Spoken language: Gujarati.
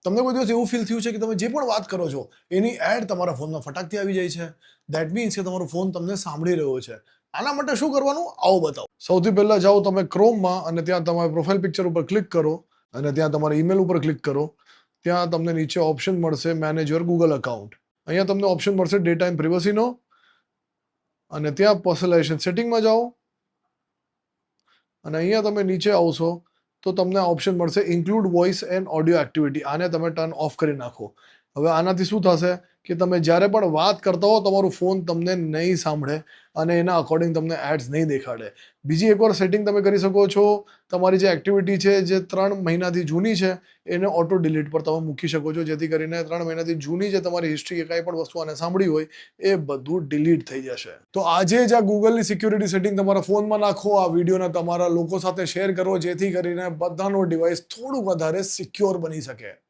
તમને કોઈ દિવસ એવું ફીલ થયું છે કે તમે જે પણ વાત કરો છો એની એડ તમારા ફોનમાં ફટાકથી આવી જાય છે? ધેટ મીન્સ કે તમારો ફોન તમને સાંભળી રહ્યો છે. આના માટે શું કરવાનું આવો બતાવો. સૌથી પહેલા જાઓ તમે ક્રોમમાં અને ત્યાં તમારા પ્રોફાઇલ પિક્ચર ઉપર ક્લિક કરો અને ત્યાં તમારા ઈમેલ ઉપર ક્લિક કરો. ત્યાં તમને નીચે ઓપ્શન મળશે મેનેજ યોર ગૂગલ અકાઉન્ટ. અહીંયા તમને ઓપ્શન મળશે ડેટા એન્ડ પ્રિવસીનો અને ત્યાં પર્સનલાઇઝેશન સેટિંગમાં જાઓ અને અહીંયા તમે નીચે આવશો તો તમને ઓપ્શન મળશે include voice and audio activity. આને તમે ટર્ન ઓફ કરી નાખો. હવે આનાથી શું થશે કે તમે જ્યારે પણ વાત કરતા હો તમારું ફોન તમને નહીં સાંભળે અને એના અકોર્ડિંગ તમને એડ્સ નહીં દેખાડે. બીજી એકવાર સેટિંગ તમે કરી શકો છો. તમારી જે એક્ટિવિટી છે જે 3 મહિનાથી જૂની છે એને ઓટો ડિલીટ પર તમે મૂકી શકો છો, જેથી કરીને 3 મહિનાથી જૂની જે તમારી હિસ્ટ્રી કે કાંઈ પણ વસ્તુ આને સાંભળી હોય એ બધું ડિલીટ થઈ જશે. તો આજે જ આ ગૂગલની સિક્યુરિટી સેટિંગ તમારા ફોનમાં નાખો, આ વિડીયોને તમારા લોકો સાથે શેર કરો, જેથી કરીને બધાનો ડિવાઇસ થોડું વધારે સિક્યોર બની શકે.